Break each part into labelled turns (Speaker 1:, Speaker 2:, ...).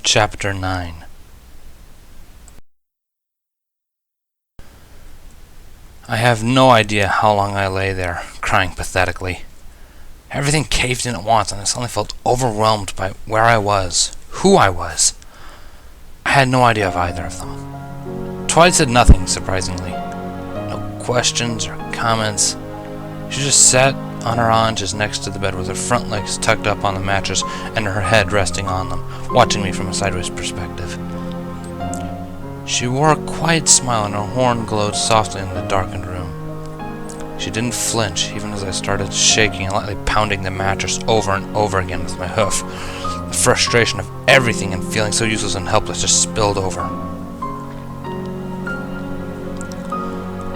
Speaker 1: Chapter 9. I have no idea how long I lay there, crying pathetically. Everything caved in at once, and I suddenly felt overwhelmed by where I was, who I was. I had no idea of either of them. Twilight said nothing, surprisingly. No questions or comments. She just sat on her haunches next to the bed with her front legs tucked up on the mattress and her head resting on them, watching me from a sideways perspective. She wore a quiet smile and her horn glowed softly in the darkened room. She didn't flinch even as I started shaking and lightly pounding the mattress over and over again with my hoof. The frustration of everything and feeling so useless and helpless just spilled over.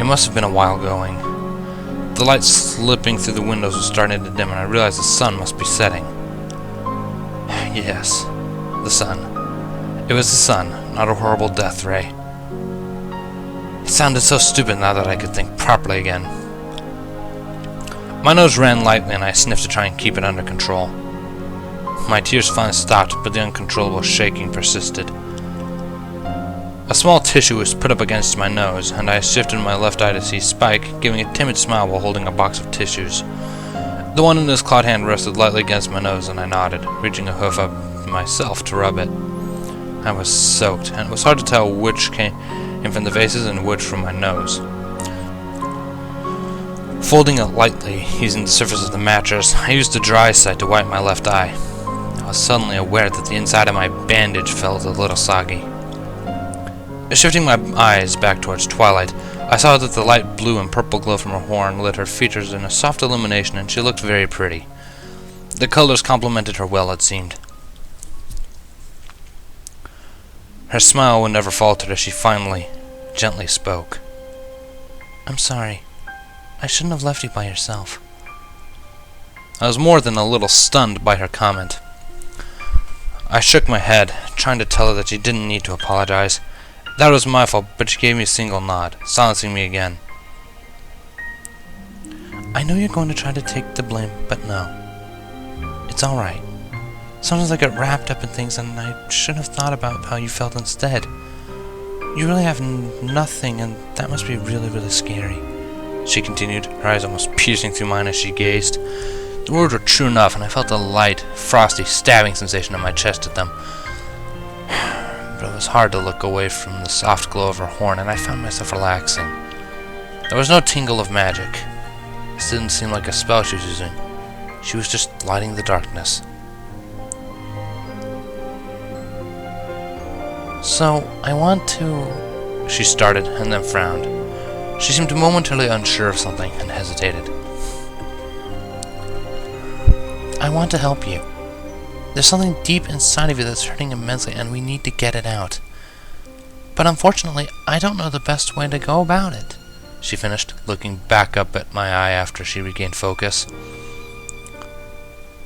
Speaker 1: It must have been a while going. The light slipping through the windows was starting to dim, and I realized the sun must be setting. Yes, the sun. It was the sun, not a horrible death ray. It sounded so stupid now that I could think properly again. My nose ran lightly, and I sniffed to try and keep it under control. My tears finally stopped, but the uncontrollable shaking persisted. A small tissue was put up against my nose, and I shifted my left eye to see Spike, giving a timid smile while holding a box of tissues. The one in his clawed hand rested lightly against my nose, and I nodded, reaching a hoof up myself to rub it. I was soaked, and it was hard to tell which came from the vases and which from my nose. Folding it lightly, using the surface of the mattress, I used the dry side to wipe my left eye. I was suddenly aware that the inside of my bandage felt a little soggy. Shifting my eyes back towards Twilight, I saw that the light blue and purple glow from her horn lit her features in a soft illumination, and she looked very pretty. The colors complemented her well, it seemed. Her smile never faltered as she finally, gently spoke. "I'm sorry. I shouldn't have left you by yourself." I was more than a little stunned by her comment. I shook my head, trying to tell her that she didn't need to apologize. That was my fault, but she gave me a single nod, silencing me again. "I know you're going to try to take the blame, but no. It's alright. Sometimes I get wrapped up in things and I should have thought about how you felt instead. You really have nothing, and that must be really, really scary," she continued, her eyes almost piercing through mine as she gazed. The words were true enough, and I felt a light, frosty, stabbing sensation in my chest at them. But it was hard to look away from the soft glow of her horn, and I found myself relaxing. There was no tingle of magic. This didn't seem like a spell she was using. She was just lighting the darkness. "So, I want to..." she started, and then frowned. She seemed momentarily unsure of something, and hesitated. "I want to help you. There's something deep inside of you that's hurting immensely, and we need to get it out. But unfortunately, I don't know the best way to go about it," she finished, looking back up at my eye after she regained focus.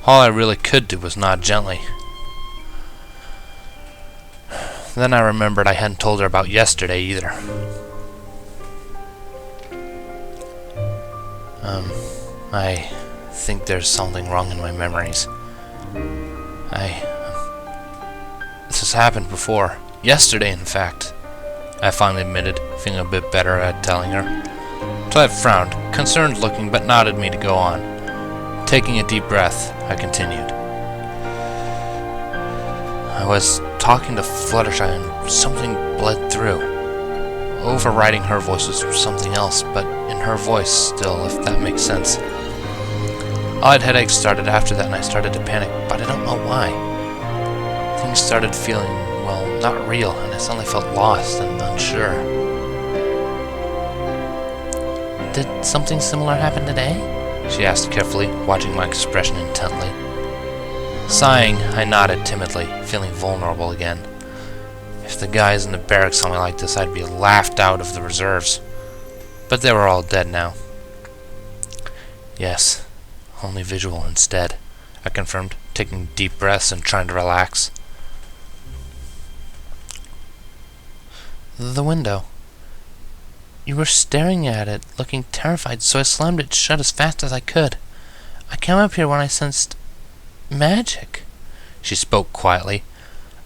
Speaker 1: All I really could do was nod gently. Then I remembered I hadn't told her about yesterday either. I think there's something wrong in my memories. This has happened before. Yesterday, in fact, I finally admitted, feeling a bit better at telling her. Twilight frowned, concerned looking, but nodded me to go on. Taking a deep breath, I continued. I was talking to Fluttershy and something bled through. Overriding her voice was something else, but in her voice still, if that makes sense. Odd headaches started after that, and I started to panic, but I don't know why. Things started feeling, well, not real, and I suddenly felt lost and unsure. "Did something similar happen today?" she asked carefully, watching my expression intently. Sighing, I nodded timidly, feeling vulnerable again. If the guys in the barracks saw me like this, I'd be laughed out of the reserves. But they were all dead now. "Yes. Only visual instead," I confirmed, taking deep breaths and trying to relax. "The window. You were staring at it, looking terrified, so I slammed it shut as fast as I could. I came up here when I sensed magic." She spoke quietly.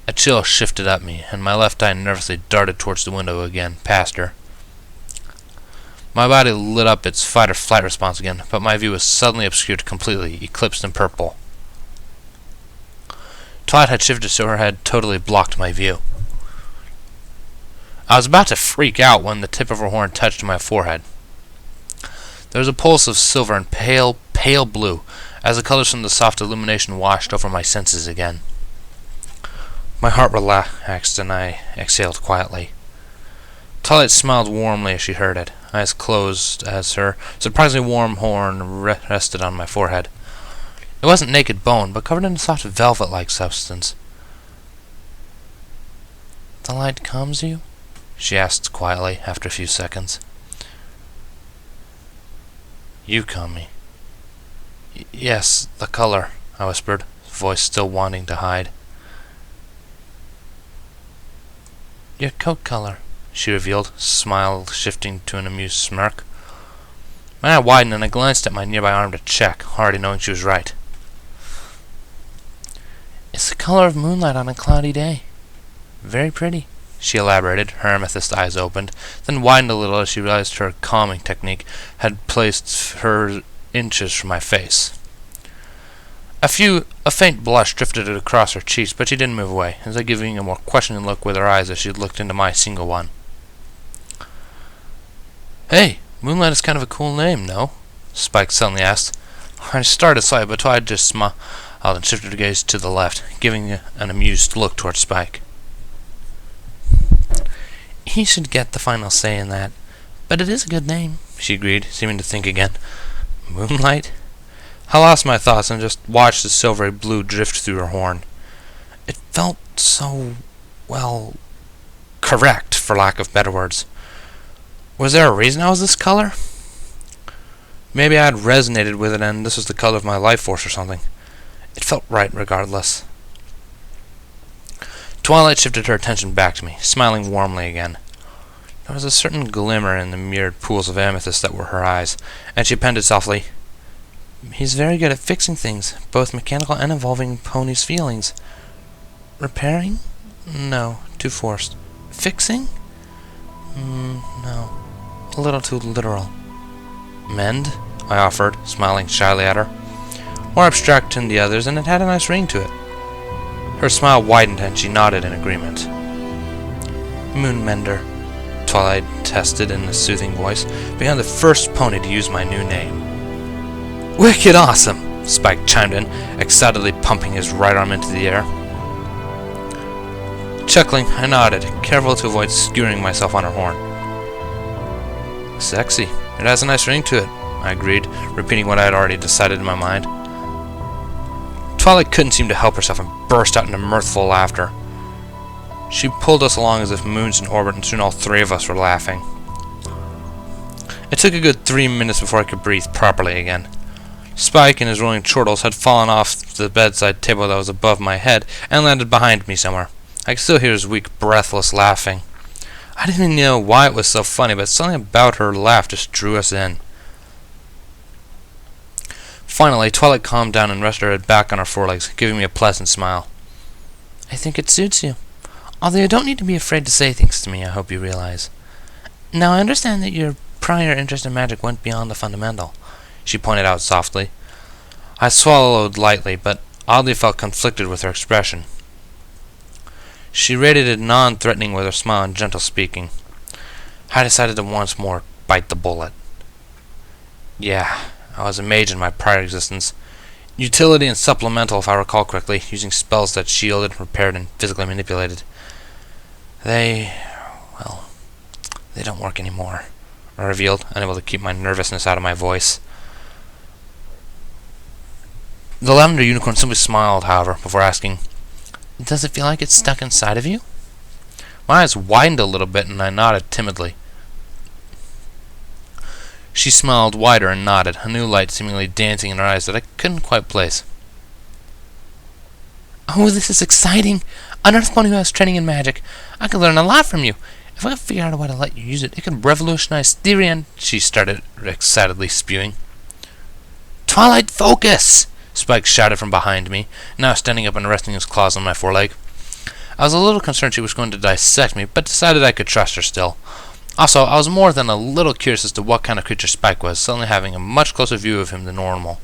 Speaker 1: A chill shifted up me, and my left eye nervously darted towards the window again, past her. My body lit up its fight-or-flight response again, but my view was suddenly obscured completely, eclipsed in purple. Twilight had shifted so her head totally blocked my view. I was about to freak out when the tip of her horn touched my forehead. There was a pulse of silver and pale, pale blue, as the colors from the soft illumination washed over my senses again. My heart relaxed, and I exhaled quietly. Twilight smiled warmly as she heard it, eyes closed as her surprisingly warm horn rested on my forehead. It wasn't naked bone, but covered in a soft velvet-like substance. "The light calms you?" she asked quietly after a few seconds. "You calm me." Yes, the color," I whispered, voice still wanting to hide. "Your coat color," she revealed, smile shifting to an amused smirk. My eye widened and I glanced at my nearby arm to check, already knowing she was right. "It's the color of moonlight on a cloudy day. Very pretty," she elaborated, her amethyst eyes opened, then widened a little as she realized her calming technique had placed her inches from my face. A faint blush drifted across her cheeks, but she didn't move away, as I giving a more questioning look with her eyes as she looked into my single one. "Hey, Moonlight is kind of a cool name, no?" Spike suddenly asked. I started slightly, but Twilight just smiled and shifted her gaze to the left, giving an amused look towards Spike. "He should get the final say in that, but it is a good name," she agreed, seeming to think again. "Moonlight?" I lost my thoughts and just watched the silvery blue drift through her horn. It felt so, well, correct, for lack of better words. Was there a reason I was this color? Maybe I had resonated with it and this was the color of my life force or something. It felt right regardless. Twilight shifted her attention back to me, smiling warmly again. There was a certain glimmer in the mirrored pools of amethyst that were her eyes, and she appended softly, "He's very good at fixing things, both mechanical and involving Pony's feelings." "Repairing? No, too forced. Fixing? No, a little too literal." "Mend?" I offered, smiling shyly at her. More abstract than the others, and it had a nice ring to it. Her smile widened and she nodded in agreement. "Moonmender," Twilight tested in a soothing voice, being the first pony to use my new name. "Wicked awesome!" Spike chimed in, excitedly pumping his right arm into the air. Chuckling, I nodded, careful to avoid skewering myself on her horn. "Sexy. It has a nice ring to it," I agreed, repeating what I had already decided in my mind. Twilight couldn't seem to help herself and burst out into mirthful laughter. She pulled us along as if moons in orbit, and soon all three of us were laughing. It took a good 3 minutes before I could breathe properly again. Spike and his rolling chortles had fallen off the bedside table that was above my head and landed behind me somewhere. I could still hear his weak, breathless laughing. I didn't even know why it was so funny, but something about her laugh just drew us in. Finally, Twilight calmed down and rested her head back on her forelegs, giving me a pleasant smile. "I think it suits you. Although you don't need to be afraid to say things to me, I hope you realize. Now, I understand that your prior interest in magic went beyond the fundamental," she pointed out softly. I swallowed lightly, but oddly felt conflicted with her expression. She radiated non-threatening with her smile and gentle speaking. I decided to once more bite the bullet. Yeah, I was a mage in my prior existence. Utility and supplemental, if I recall correctly, using spells that shielded, repaired, and physically manipulated. They don't work anymore, I revealed, unable to keep my nervousness out of my voice. The lavender unicorn simply smiled, however, before asking, "Does it feel like it's stuck inside of you?" My eyes widened a little bit, and I nodded timidly. She smiled wider and nodded, a new light seemingly dancing in her eyes that I couldn't quite place. "Oh, this is exciting! An Earth Pony who has training in magic. I could learn a lot from you. If I could figure out a way to let you use it, it could revolutionize theory and—" She started excitedly spewing. "Twilight, focus!" Spike shouted from behind me, now standing up and resting his claws on my foreleg. I was a little concerned she was going to dissect me, but decided I could trust her still. Also, I was more than a little curious as to what kind of creature Spike was, suddenly having a much closer view of him than normal.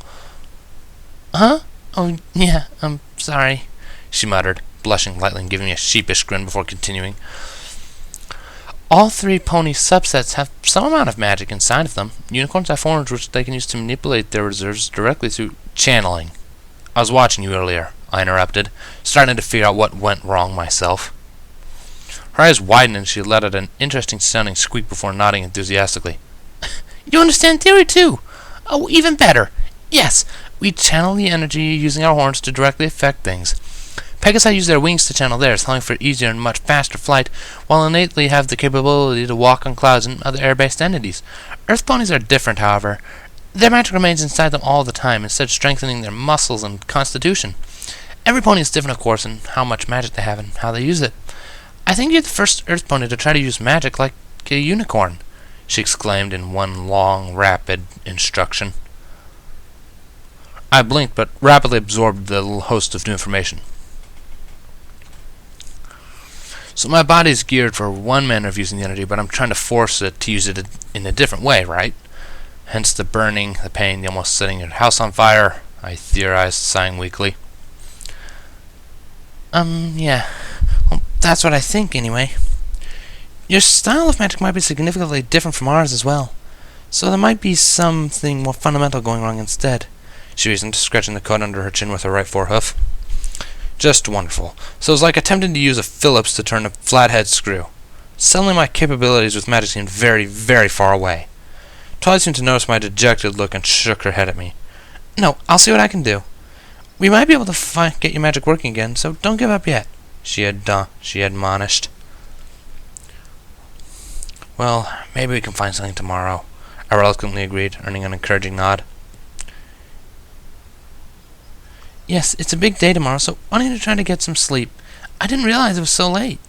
Speaker 1: Huh? Oh, yeah, I'm sorry, she muttered, blushing lightly and giving me a sheepish grin before continuing. All 3 pony subsets have some amount of magic inside of them. Unicorns have horns which they can use to manipulate their reserves directly through channeling. I was watching you earlier, I interrupted, starting to figure out what went wrong myself. Her eyes widened and she let out an interesting-sounding squeak before nodding enthusiastically. You understand theory, too? Oh, even better. Yes, we channel the energy using our horns to directly affect things. Pegasus use their wings to channel theirs, allowing for easier and much faster flight, while innately have the capability to walk on clouds and other air-based entities. Earth ponies are different, however. Their magic remains inside them all the time, instead of strengthening their muscles and constitution. Every pony is different, of course, in how much magic they have and how they use it. I think you're the first Earth pony to try to use magic like a unicorn, she exclaimed in one long, rapid instruction. I blinked, but rapidly absorbed the host of new information. So my body's geared for one manner of using the energy, but I'm trying to force it to use it in a different way, right? Hence the burning, the pain, the almost setting your house on fire, I theorized, sighing weakly. Yeah. Well, that's what I think, anyway. Your style of magic might be significantly different from ours as well. So there might be something more fundamental going wrong instead, she reasoned, scratching the coat under her chin with her right forehoof. Just wonderful. So it was like attempting to use a Phillips to turn a flathead screw. Suddenly my capabilities with magic seemed very, very far away. Twilight seemed to notice my dejected look and shook her head at me. No, I'll see what I can do. We might be able to get your magic working again, so don't give up yet, she admonished. Well, maybe we can find something tomorrow, I reluctantly agreed, earning an encouraging nod. Yes, it's a big day tomorrow, so why don't you try to get some sleep? I didn't realize it was so late,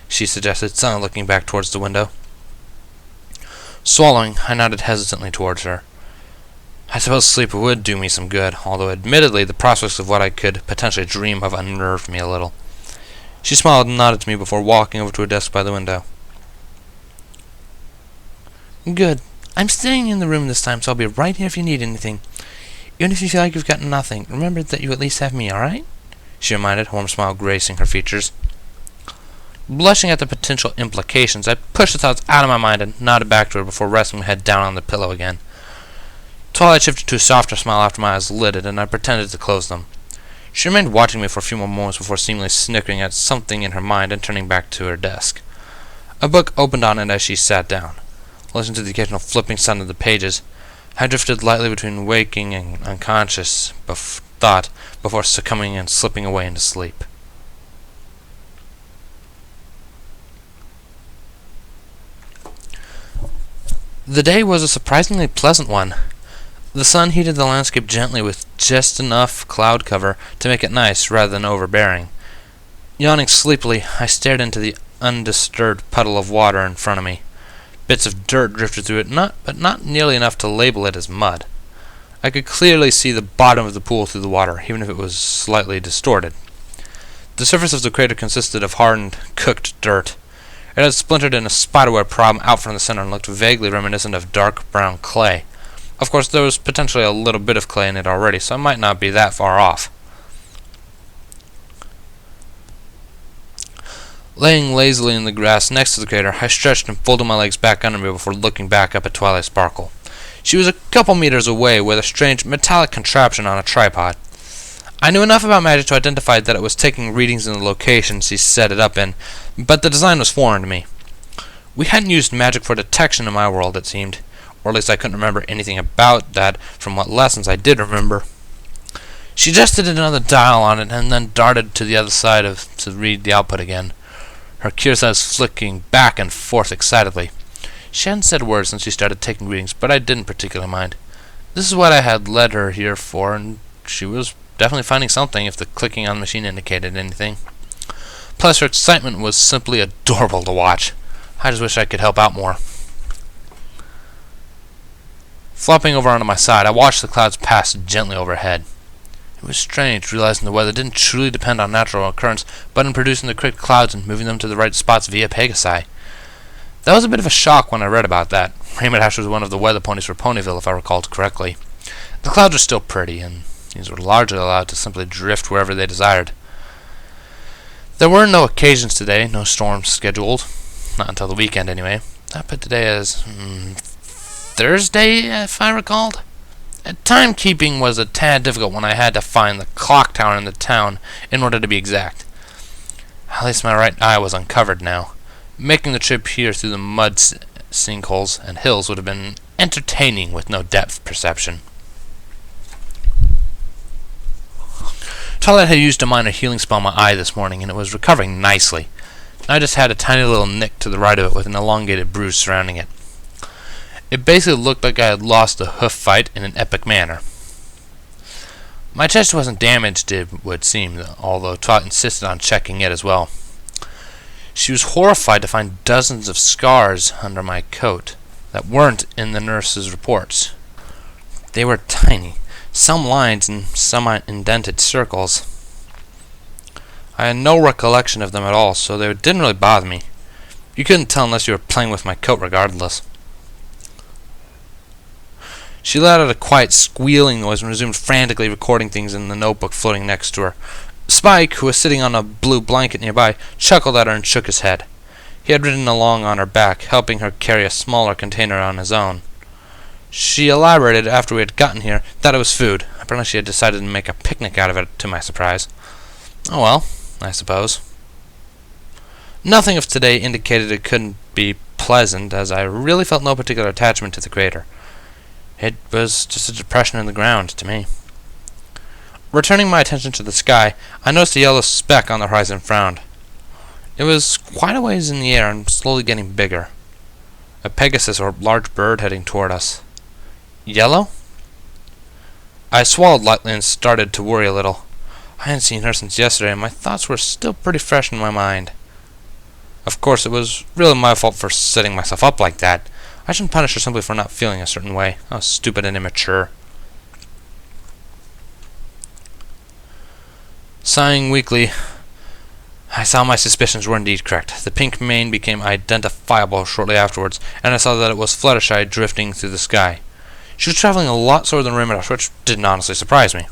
Speaker 1: she suggested, suddenly looking back towards the window. Swallowing, I nodded hesitantly towards her. I suppose sleep would do me some good, although admittedly the prospects of what I could potentially dream of unnerved me a little. She smiled and nodded to me before walking over to her desk by the window. Good. I'm staying in the room this time, so I'll be right here if you need anything. Even if you feel like you've got nothing, remember that you at least have me, alright? She reminded, a warm smile gracing her features. Blushing at the potential implications, I pushed the thoughts out of my mind and nodded back to her before resting my head down on the pillow again. Twilight shifted to a softer smile after my eyes lit, and I pretended to close them. She remained watching me for a few more moments before seemingly snickering at something in her mind and turning back to her desk. A book opened on it as she sat down. Listening to the occasional flipping sound of the pages, I drifted lightly between waking and unconscious thought before succumbing and slipping away into sleep. The day was a surprisingly pleasant one. The sun heated the landscape gently with just enough cloud cover to make it nice rather than overbearing. Yawning sleepily, I stared into the undisturbed puddle of water in front of me. Bits of dirt drifted through it, but not nearly enough to label it as mud. I could clearly see the bottom of the pool through the water, even if it was slightly distorted. The surface of the crater consisted of hardened, cooked dirt. It had splintered in a spiderweb problem out from the center and looked vaguely reminiscent of dark brown clay. Of course, there was potentially a little bit of clay in it already, so I might not be that far off. Laying lazily in the grass next to the crater, I stretched and folded my legs back under me before looking back up at Twilight Sparkle. She was a couple meters away with a strange metallic contraption on a tripod. I knew enough about magic to identify that it was taking readings in the location she set it up in, but the design was foreign to me. We hadn't used magic for detection in my world, it seemed, or at least I couldn't remember anything about that from what lessons I did remember. She adjusted another dial on it and then darted to the other side to read the output again, her curious eyes flicking back and forth excitedly. She hadn't said a word since she started taking readings, but I didn't particularly mind. This is what I had led her here for, and she was definitely finding something if the clicking on the machine indicated anything. Plus, her excitement was simply adorable to watch. I just wish I could help out more. Flopping over onto my side, I watched the clouds pass gently overhead. It was strange, realizing the weather didn't truly depend on natural occurrence, but in producing the correct clouds and moving them to the right spots via Pegasus. That was a bit of a shock when I read about that. Raymond Ash was one of the weather ponies for Ponyville, if I recalled correctly. The clouds were still pretty, and these were largely allowed to simply drift wherever they desired. There were no occasions today, no storms scheduled. Not until the weekend, anyway. I put today as Thursday, if I recalled. Timekeeping was a tad difficult when I had to find the clock tower in the town in order to be exact. At least my right eye was uncovered now. Making the trip here through the mud sinkholes and hills would have been entertaining with no depth perception. Twilight had used a minor healing spell on my eye this morning, and it was recovering nicely. I just had a tiny little nick to the right of it with an elongated bruise surrounding it. It basically looked like I had lost the hoof fight in an epic manner. My chest wasn't damaged, it would seem, although Twilight insisted on checking it as well. She was horrified to find dozens of scars under my coat that weren't in the nurse's reports. They were tiny, some lines and some indented circles. I had no recollection of them at all, so they didn't really bother me. You couldn't tell unless you were playing with my coat regardless. She let out a quiet squealing noise and resumed frantically recording things in the notebook floating next to her. Spike, who was sitting on a blue blanket nearby, chuckled at her and shook his head. He had ridden along on her back, helping her carry a smaller container on his own. She elaborated after we had gotten here that it was food. Apparently she had decided to make a picnic out of it, to my surprise. Oh well, I suppose. Nothing of today indicated it couldn't be pleasant, as I really felt no particular attachment to the crater. It was just a depression in the ground, to me. Returning my attention to the sky, I noticed a yellow speck on the horizon frowned. It was quite a ways in the air and slowly getting bigger. A Pegasus or large bird heading toward us. Yellow? I swallowed lightly and started to worry a little. I hadn't seen her since yesterday, and my thoughts were still pretty fresh in my mind. Of course, it was really my fault for setting myself up like that. I shouldn't punish her simply for not feeling a certain way. How stupid and immature. Sighing weakly, I saw my suspicions were indeed correct. The pink mane became identifiable shortly afterwards, and I saw that it was Fluttershy drifting through the sky. She was traveling a lot slower than Rainbow, which didn't honestly surprise me.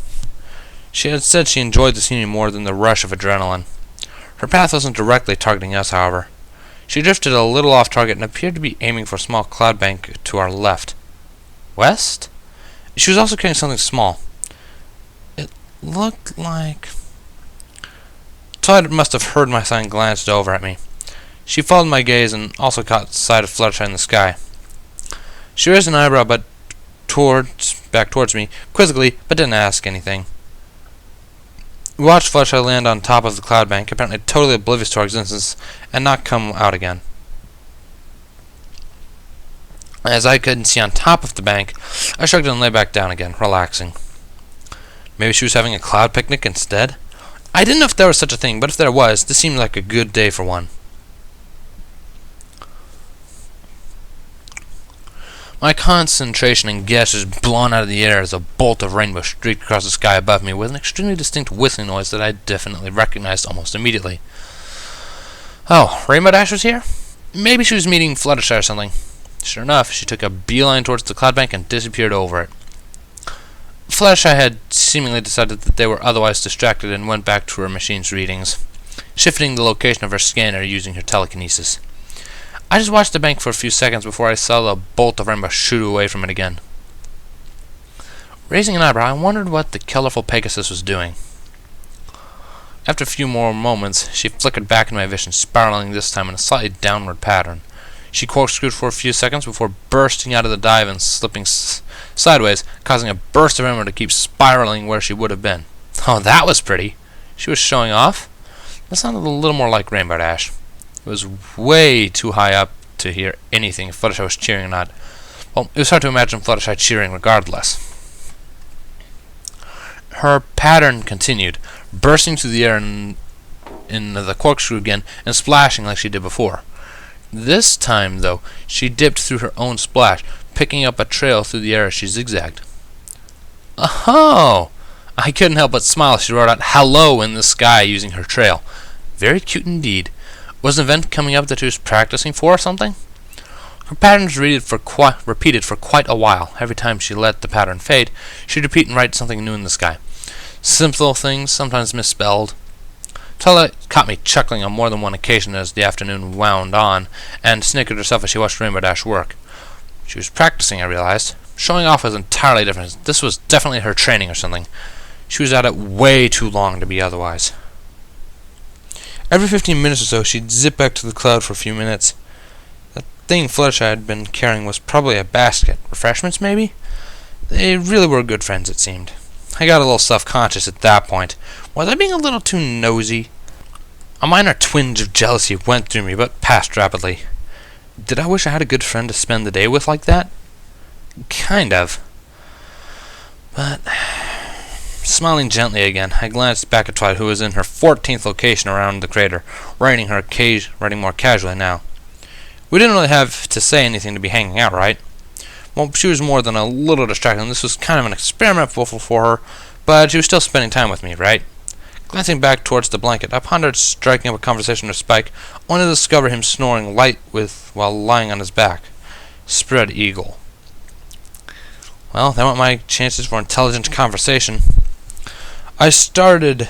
Speaker 1: She had said she enjoyed the scenery more than the rush of adrenaline. Her path wasn't directly targeting us, however. She drifted a little off target and appeared to be aiming for a small cloud bank to our left. West? She was also carrying something small. It looked like... Twilight must have heard my sign and glanced over at me. She followed my gaze and also caught sight of Fluttershy in the sky. She raised an eyebrow back towards me, quizzically, but didn't ask anything. We watched Fluttershy land on top of the cloud bank, apparently totally oblivious to our existence, and not come out again. As I couldn't see on top of the bank, I shrugged and lay back down again, relaxing. Maybe she was having a cloud picnic instead? I didn't know if there was such a thing, but if there was, this seemed like a good day for one. My concentration and guess was blown out of the air as a bolt of rainbow streaked across the sky above me with an extremely distinct whistling noise that I definitely recognized almost immediately. Oh, Rainbow Dash was here? Maybe she was meeting Fluttershy or something. Sure enough, she took a beeline towards the cloud bank and disappeared over it. Fluttershy had seemingly decided that they were otherwise distracted and went back to her machine's readings, shifting the location of her scanner using her telekinesis. I just watched the bank for a few seconds before I saw the bolt of rainbow shoot away from it again. Raising an eyebrow, I wondered what the colorful Pegasus was doing. After a few more moments, she flickered back in my vision, spiraling this time in a slightly downward pattern. She corkscrewed for a few seconds before bursting out of the dive and slipping sideways, causing a burst of rainbow to keep spiraling where she would have been. Oh, that was pretty. She was showing off? That sounded a little more like Rainbow Dash. It was way too high up to hear anything if Fluttershy was cheering or not. Well, it was hard to imagine Fluttershy cheering regardless. Her pattern continued, bursting through the air in the corkscrew again and splashing like she did before. This time, though, she dipped through her own splash, picking up a trail through the air as she zigzagged. Oh! I couldn't help but smile as she wrote out "Hello" in the sky using her trail. Very cute indeed. Was an event coming up that she was practicing for or something? Her patterns repeated for quite a while. Every time she let the pattern fade, she'd repeat and write something new in the sky. Simple things, sometimes misspelled. Twilight caught me chuckling on more than one occasion as the afternoon wound on, and snickered herself as she watched Rainbow Dash work. She was practicing, I realized. Showing off was entirely different. This was definitely her training or something. She was at it way too long to be otherwise. Every 15 minutes or so, she'd zip back to the cloud for a few minutes. The thing Fluttershy had been carrying was probably a basket. Refreshments, maybe? They really were good friends, it seemed. I got a little self-conscious at that point. Was I being a little too nosy? A minor twinge of jealousy went through me, but passed rapidly. Did I wish I had a good friend to spend the day with like that? Kind of. But, smiling gently again, I glanced back at Twilight, who was in her 14th location around the crater, writing more casually now. We didn't really have to say anything to be hanging out, right? Well, she was more than a little distracted, and this was kind of an experiment for her, but she was still spending time with me, right? Glancing back towards the blanket, I pondered striking up a conversation with Spike, only to discover him snoring while lying on his back. Spread eagle. Well, that went my chances for intelligent conversation. I stared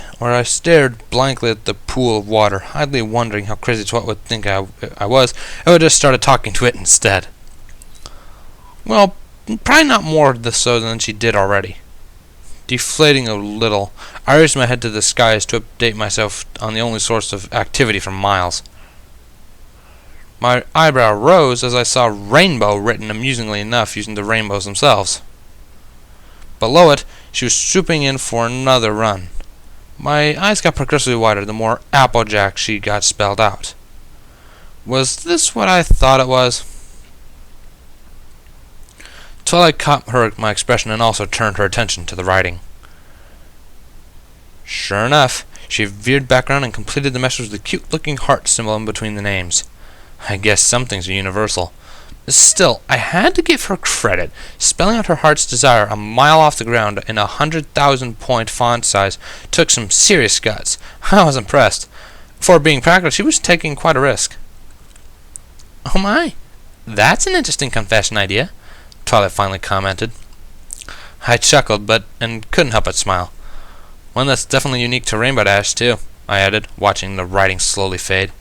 Speaker 1: blankly at the pool of water, idly wondering how crazy Twat would think I was, and would just started talking to it instead. Well, probably not more so than she did already. Deflating a little, I raised my head to the skies to update myself on the only source of activity for miles. My eyebrow rose as I saw rainbow written amusingly enough using the rainbows themselves. Below it, she was swooping in for another run. My eyes got progressively wider the more Applejack she got spelled out. Was this what I thought it was? Twilight caught my expression and also turned her attention to the writing. Sure enough, she veered back around and completed the message with a cute-looking heart symbol in between the names. I guess some things are universal. Still, I had to give her credit. Spelling out her heart's desire a mile off the ground in 100,000-point font size took some serious guts. I was impressed. For being practical, she was taking quite a risk. Oh my, that's an interesting confession idea, Twilight finally commented. I chuckled, and couldn't help but smile. One that's definitely unique to Rainbow Dash, too, I added, watching the writing slowly fade.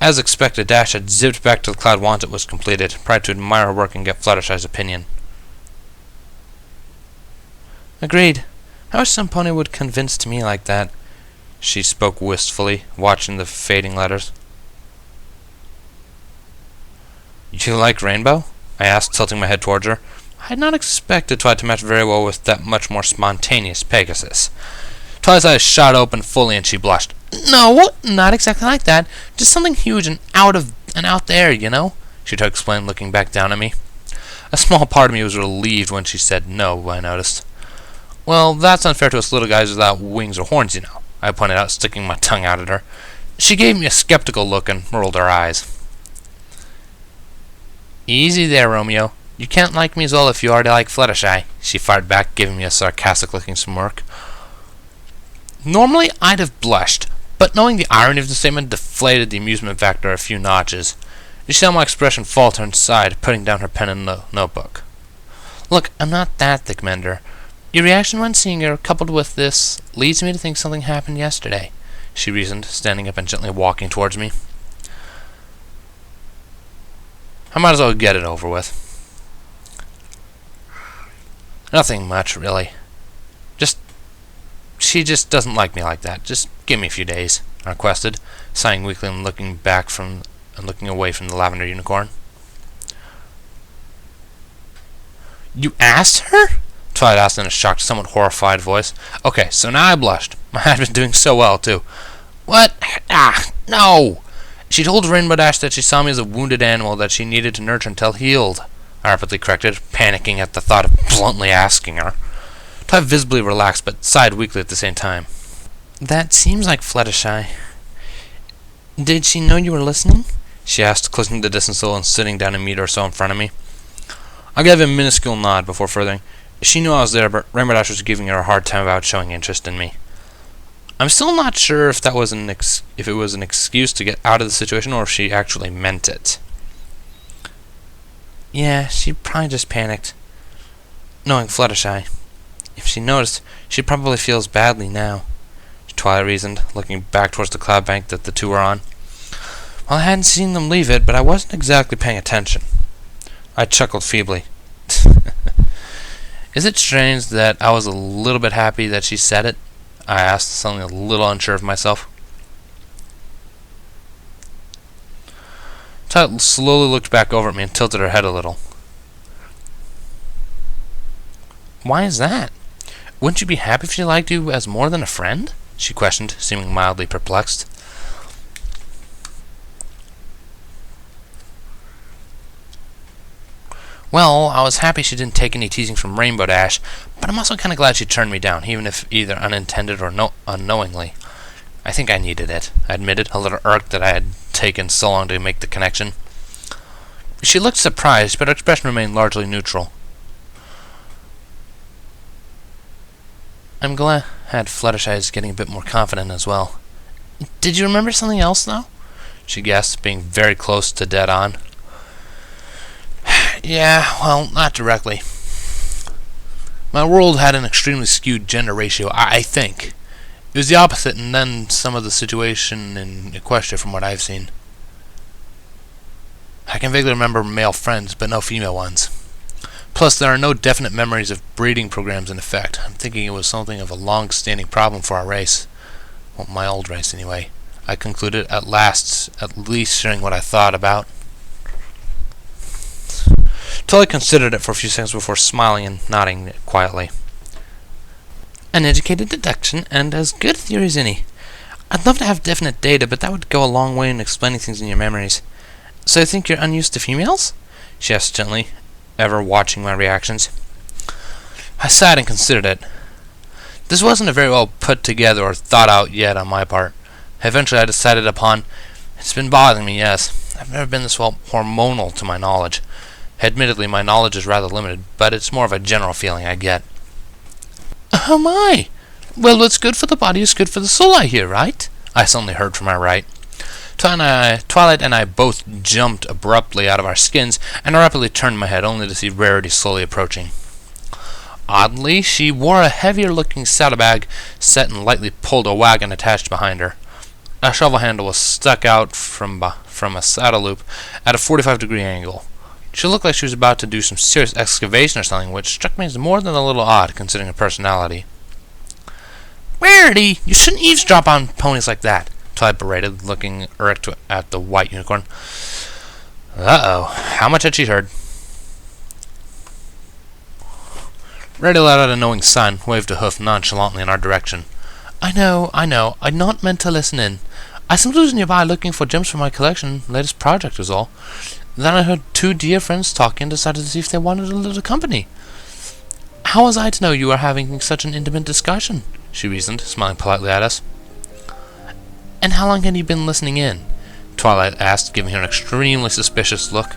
Speaker 1: As expected, Dash had zipped back to the cloud once it was completed, prior to admire her work and get Fluttershy's opinion. Agreed. I wish some pony would convince me like that. She spoke wistfully, watching the fading letters. You like Rainbow? I asked, tilting my head towards her. I had not expected Twilight to match very well with that much more spontaneous Pegasus. Twilight's eyes shot open fully, and she blushed. No, not exactly like that. Just something huge and out there, you know, she tried to explain, looking back down at me. A small part of me was relieved when she said no, I noticed. Well, that's unfair to us little guys without wings or horns, you know, I pointed out, sticking my tongue out at her. She gave me a skeptical look and rolled her eyes. Easy there, Romeo. You can't like me as well if you already like Fluttershy, she fired back, giving me a sarcastic-looking smirk. Normally, I'd have blushed, but knowing the irony of the statement deflated the amusement factor a few notches. She saw my expression falter and sighed, putting down her pen and notebook. Look, I'm not that thick-mender. Your reaction when seeing her, coupled with this, leads me to think something happened yesterday, she reasoned, standing up and gently walking towards me. I might as well get it over with. Nothing much, really. She just doesn't like me like that. Just give me a few days, I requested, sighing weakly and looking away from the lavender unicorn. You asked her? Twilight asked in a shocked, somewhat horrified voice. Okay, so now I blushed. I had been doing so well, too. What? No! She told Rainbow Dash that she saw me as a wounded animal that she needed to nurture until healed, I rapidly corrected, panicking at the thought of bluntly asking her. Twilight visibly relaxed, but sighed weakly at the same time. That seems like Fluttershy. Did she know you were listening? She asked, closing to the distance a little and sitting down a meter or so in front of me. I gave a minuscule nod before furthering. She knew I was there, but Rainbow Dash was giving her a hard time about showing interest in me. I'm still not sure if that was if it was an excuse to get out of the situation or if she actually meant it. Yeah, she probably just panicked, knowing Fluttershy. If she noticed, she probably feels badly now, Twilight reasoned, looking back towards the cloud bank that the two were on. Well, I hadn't seen them leave it, but I wasn't exactly paying attention. I chuckled feebly. Is it strange that I was a little bit happy that she said it? I asked, suddenly a little unsure of myself. Twilight slowly looked back over at me and tilted her head a little. Why is that? Wouldn't you be happy if she liked you as more than a friend? She questioned, seeming mildly perplexed. Well, I was happy she didn't take any teasing from Rainbow Dash, but I'm also kind of glad she turned me down, even if either unintended or unknowingly. I think I needed it, I admitted, a little irked that I had taken so long to make the connection. She looked surprised, but her expression remained largely neutral. I'm glad Fluttershy is getting a bit more confident as well. Did you remember something else, though? She guessed, being very close to dead on. Yeah, well, not directly. My world had an extremely skewed gender ratio, I think. It was the opposite, and then some of the situation in Equestria from what I've seen. I can vaguely remember male friends, but no female ones. Plus, there are no definite memories of breeding programs in effect. I'm thinking it was something of a long-standing problem for our race. Well, my old race, anyway. I concluded, at least sharing what I thought about. Twilight considered it for a few seconds before smiling and nodding quietly. An educated deduction, and as good a theory as any. I'd love to have definite data, but that would go a long way in explaining things in your memories. So I think you're unused to females? She asked gently, ever watching my reactions. I sighed and considered it. This wasn't a very well put together or thought out yet on my part. Eventually I decided upon, it's been bothering me, yes. I've never been this well hormonal to my knowledge. Admittedly, my knowledge is rather limited, but it's more of a general feeling I get. Oh my! Well, what's good for the body is good for the soul, I hear, right? I suddenly heard from my right. Twilight and I both jumped abruptly out of our skins, and I rapidly turned my head, only to see Rarity slowly approaching. Oddly, she wore a heavier-looking saddlebag set and lightly pulled a wagon attached behind her. A shovel handle was stuck out from a saddle loop at a 45-degree angle. She looked like she was about to do some serious excavation or something, which struck me as more than a little odd, considering her personality. Rarity! You shouldn't eavesdrop on ponies like that, Twilight berated, looking irked at the white unicorn. Uh-oh. How much had she heard? Rarity let out a knowing sigh and waved a hoof nonchalantly in our direction. I know. I'd not meant to listen in. I simply was nearby looking for gems for my collection. Latest project was all. Then I heard two dear friends talking and decided to see if they wanted a little company. How was I to know you were having such an intimate discussion? She reasoned, smiling politely at us. And how long had you been listening in? Twilight asked, giving her an extremely suspicious look.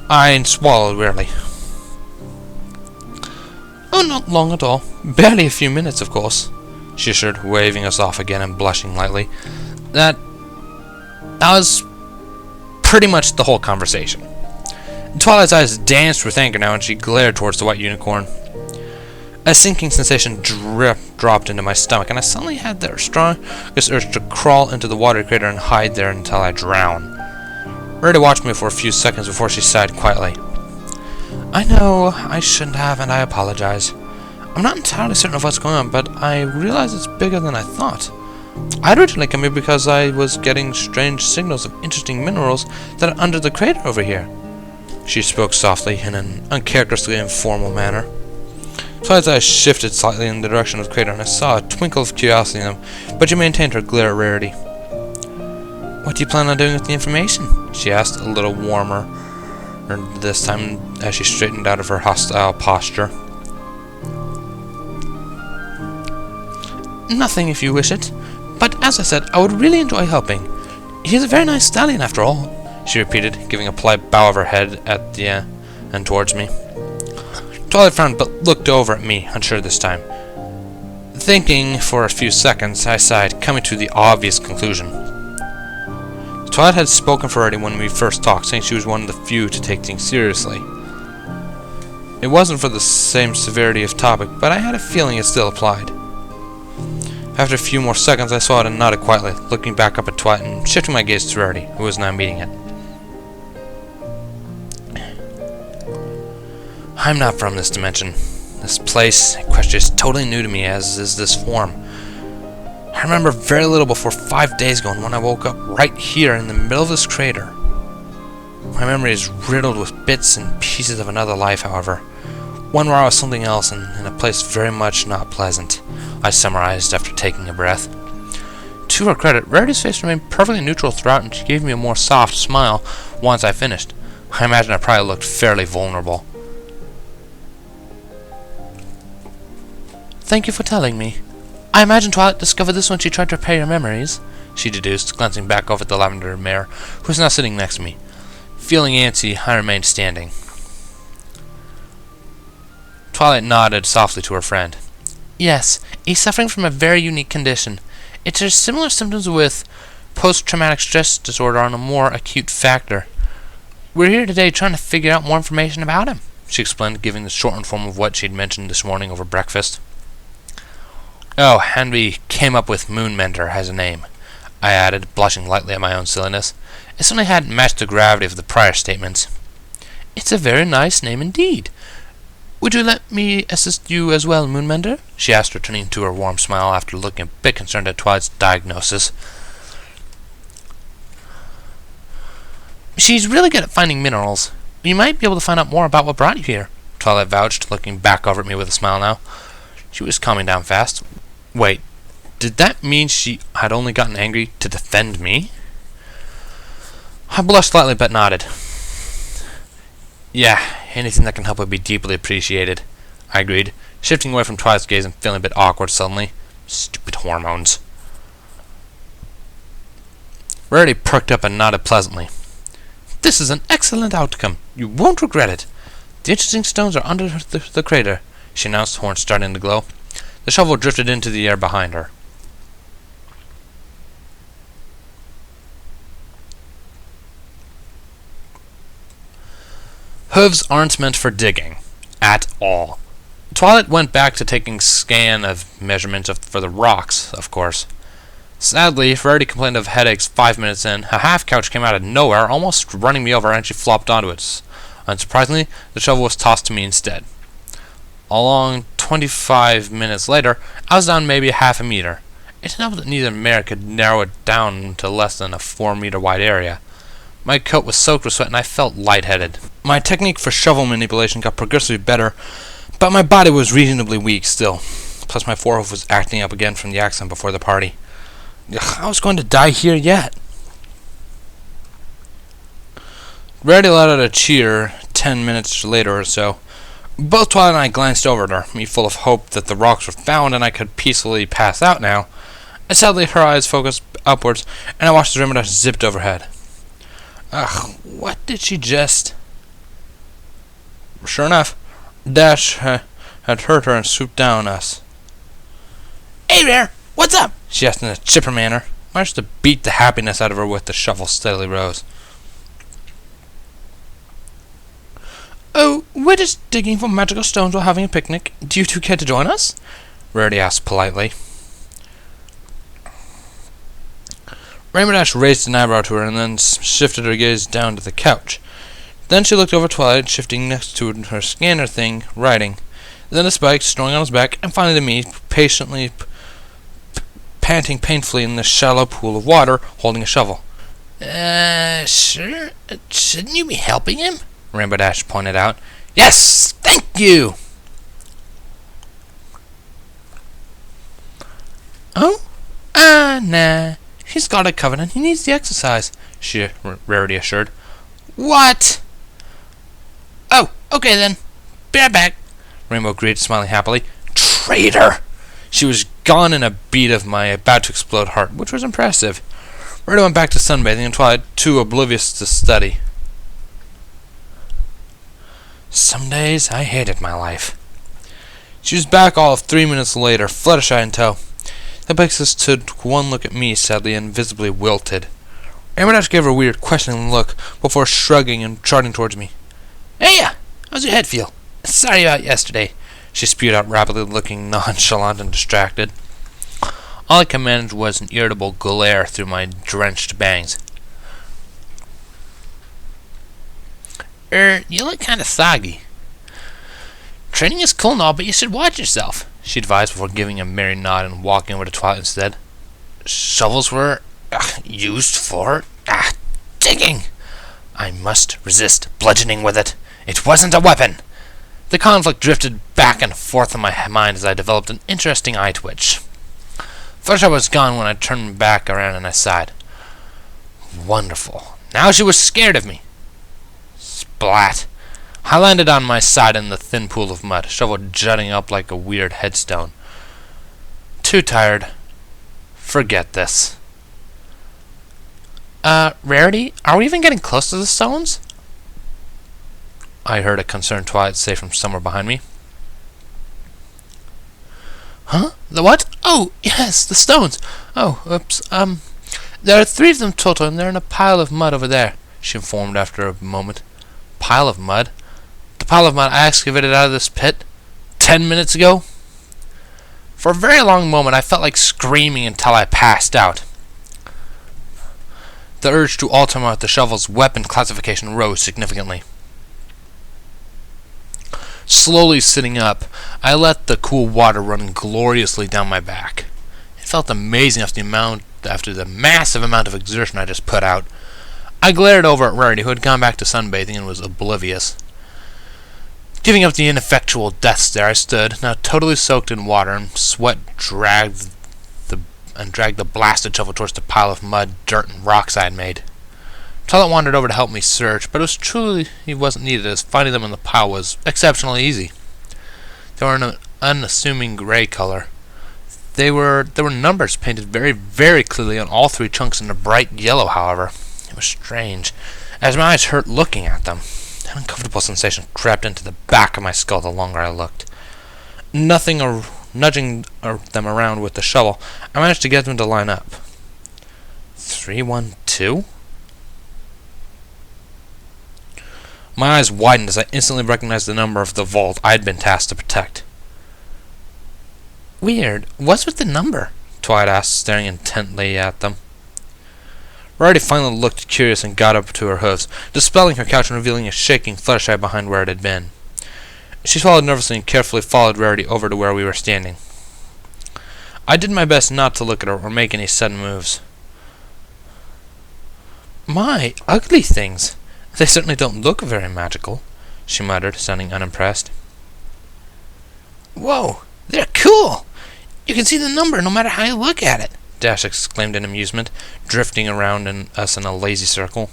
Speaker 1: I swallowed wearily. Oh, not long at all. Barely a few minutes, of course, she assured, waving us off again and blushing lightly. That was pretty much the whole conversation. Twilight's eyes danced with anger now, and she glared towards the white unicorn. A sinking sensation dropped into my stomach, and I suddenly had the strongest urge to crawl into the water crater and hide there until I drown. Rarity watched me for a few seconds before she sighed quietly. I know I shouldn't have, and I apologize. I'm not entirely certain of what's going on, but I realize it's bigger than I thought. I originally came here because I was getting strange signals of interesting minerals that are under the crater over here. She spoke softly in an uncharacteristically informal manner. Twilight's eyes shifted slightly in the direction of the crater, and I saw a twinkle of curiosity in them, but she maintained her glare at Rarity. What do you plan on doing with the information? She asked, a little warmer, this time as she straightened out of her hostile posture. Nothing, if you wish it. But as I said, I would really enjoy helping. He's a very nice stallion, after all, she repeated, giving a polite bow of her head at the end towards me. Twilight frowned but looked over at me, unsure this time. Thinking for a few seconds, I sighed, coming to the obvious conclusion. Twilight had spoken for Rarity when we first talked, saying she was one of the few to take things seriously. It wasn't for the same severity of topic, but I had a feeling it still applied. After a few more seconds, I saw it and nodded quietly, looking back up at Twilight and shifting my gaze to Rarity, who was now meeting it. I'm not from this dimension. This place, question, is totally new to me, as is this form. I remember very little before 5 days ago when I woke up right here in the middle of this crater. My memory is riddled with bits and pieces of another life, however. One where I was something else and in a place very much not pleasant, I summarized after taking a breath. To her credit, Rarity's face remained perfectly neutral throughout, and she gave me a more soft smile once I finished. I imagine I probably looked fairly vulnerable. Thank you for telling me. I imagine Twilight discovered this when she tried to repair your memories, she deduced, glancing back over at the lavender mare, who was now sitting next to me. Feeling antsy, I remained standing. Twilight nodded softly to her friend. Yes, he's suffering from a very unique condition. It shares similar symptoms with post-traumatic stress disorder on a more acute factor. We're here today trying to figure out more information about him, she explained, giving the shortened form of what she'd mentioned this morning over breakfast. Oh, and we came up with Moonmender as a name, I added, blushing lightly at my own silliness. It certainly hadn't matched the gravity of the prior statements. It's a very nice name indeed. Would you let me assist you as well, Moonmender? She asked, returning to her warm smile after looking a bit concerned at Twilight's diagnosis. She's really good at finding minerals. You might be able to find out more about what brought you here, Twilight vouched, looking back over at me with a smile now. She was calming down fast. Wait, did that mean she had only gotten angry to defend me? I blushed slightly but nodded. Yeah, anything that can help would be deeply appreciated, I agreed, shifting away from Twilight's gaze and feeling a bit awkward suddenly. Stupid hormones. Rarity perked up and nodded pleasantly. This is an excellent outcome. You won't regret it. The interesting stones are under the crater, she announced, horns starting to glow. The shovel drifted into the air behind her. Hooves aren't meant for digging. At all. Twilight went back to taking scan of measurements for the rocks, of course. Sadly, Rarity complained of headaches 5 minutes in. A half couch came out of nowhere, almost running me over, and she flopped onto it. Unsurprisingly, the shovel was tossed to me instead. Along 25 minutes later, I was down maybe half a meter. It helped that neither mare could narrow it down to less than a 4-meter wide area. My coat was soaked with sweat and I felt lightheaded. My technique for shovel manipulation got progressively better, but my body was reasonably weak still. Plus my forehoof was acting up again from the accident before the party. I was going to die here yet. Rarity let out a cheer 10 minutes later or so. Both Twilight and I glanced over at her, me full of hope that the rocks were found and I could peacefully pass out now. Sadly, her eyes focused upwards, and I watched the rim dash zipped overhead. Ugh, what did she just... Sure enough, Dash had heard her and swooped down on us. Hey, Rare, what's up? She asked in a chipper manner. I managed to beat the happiness out of her with the shovel steadily rose. Oh, we're just digging for magical stones while having a picnic. Do you two care to join us? Rarity asked politely. Rainbow Dash raised an eyebrow to her and then shifted her gaze down to the couch. Then she looked over Twilight, shifting next to her scanner thing, writing. Then to Spike, snoring on his back, and finally to me, patiently panting painfully in the shallow pool of water, holding a shovel. Sure. Shouldn't you be helping him? Rainbow Dash pointed out. Yes! Thank you! Oh? Nah. He's got it covered and he needs the exercise, Rarity assured. What? Oh, okay then. Be right back, Rainbow agreed, smiling happily. Traitor! She was gone in a beat of my about-to-explode heart, which was impressive. Rarity went back to sunbathing and Twilight, too oblivious to study. Some days I hated my life. She was back all of 3 minutes later, Fluttershy in tow. The Pegasus took one look at me, sadly and visibly wilted. Amadeus gave her a weird, questioning look before shrugging and trotting towards me. "Hey, how's your head feel? Sorry about yesterday," she spewed out rapidly, looking nonchalant and distracted. All I could manage was an irritable glare through my drenched bangs. You look kind of soggy. Training is cool and all, but you should watch yourself," she advised before giving a merry nod and walking over to Twilight instead. "Shovels were used for digging. I must resist bludgeoning with it. It wasn't a weapon." The conflict drifted back and forth in my mind as I developed an interesting eye twitch. First I was gone when I turned back around and I sighed. Wonderful. Now she was scared of me. Splat. I landed on my side in the thin pool of mud, shovel jutting up like a weird headstone. Too tired. Forget this. Rarity, are we even getting close to the stones?" I heard a concerned Twilight say from somewhere behind me. "Huh? The what? Oh, yes, the stones. Oh, oops. There are 3 of them total, and they're in a pile of mud over there," she informed after a moment. Pile of mud? The pile of mud I excavated out of this pit 10 minutes ago? For a very long moment I felt like screaming until I passed out. The urge to alter the shovel's weapon classification rose significantly. Slowly sitting up, I let the cool water run gloriously down my back. It felt amazing after the massive amount of exertion I just put out. I glared over at Rarity, who had gone back to sunbathing and was oblivious. Giving up the ineffectual death stare, I stood, now totally soaked in water, and sweat dragged the blasted shovel towards the pile of mud, dirt, and rocks I had made. Twilight wandered over to help me search, but he wasn't needed, as finding them in the pile was exceptionally easy. They were an unassuming gray color. There were numbers painted very, very clearly on all 3 chunks in a bright yellow, however. It was strange, as my eyes hurt looking at them. An uncomfortable sensation crept into the back of my skull the longer I looked. Nudging them around with the shovel, I managed to get them to line up. 312? My eyes widened as I instantly recognized the number of the vault I had been tasked to protect. "Weird. What's with the number?" Twilight asked, staring intently at them. Rarity finally looked curious and got up to her hooves, dispelling her couch and revealing a shaking Fluttershy behind where it had been. She swallowed nervously and carefully followed Rarity over to where we were standing. I did my best not to look at her or make any sudden moves. "My, ugly things! They certainly don't look very magical," she muttered, sounding unimpressed. "Whoa, they're cool! You can see the number no matter how you look at it," Dash exclaimed in amusement, drifting around us in a lazy circle.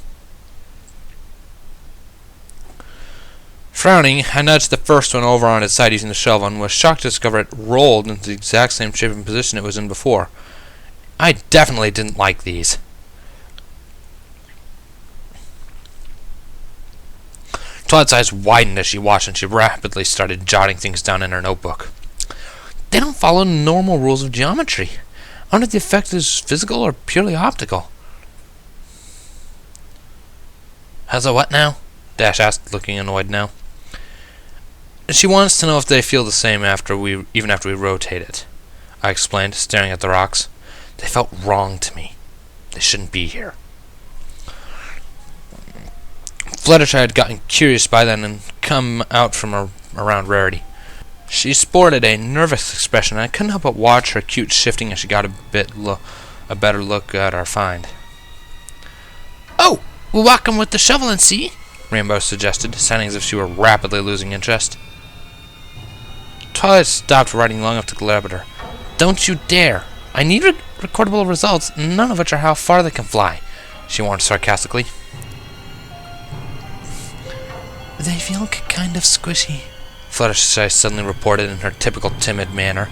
Speaker 1: Frowning, I nudged the first one over on its side using the shovel and was shocked to discover it rolled into the exact same shape and position it was in before. I definitely didn't like these. Twilight's eyes widened as she watched, and she rapidly started jotting things down in her notebook. "They don't follow normal rules of geometry. I wonder if the effect is physical or purely optical." "How's a what now?" Dash asked, looking annoyed now. "She wants to know if they feel the same even after we rotate it," I explained, staring at the rocks. "They felt wrong to me. They shouldn't be here." Fluttershy had gotten curious by then and come out from around Rarity. She sported a nervous expression, and I couldn't help but watch her cute shifting as she got a better look at our find. "Oh, we'll walk him with the shovel and see," Rainbow suggested, sounding as if she were rapidly losing interest. Twilight stopped writing long enough to glare at her. "Don't you dare! I need recordable results, none of which are how far they can fly," she warned sarcastically. "They feel kind of squishy," Fluttershy suddenly reported in her typical timid manner.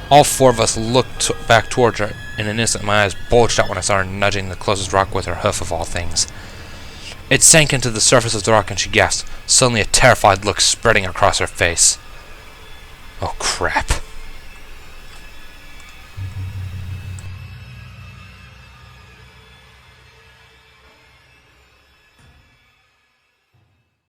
Speaker 1: All 4 of us looked back towards her. In an instant, my eyes bulged out when I saw her nudging the closest rock with her hoof of all things. It sank into the surface of the rock and she gasped, suddenly a terrified look spreading across her face. Oh crap.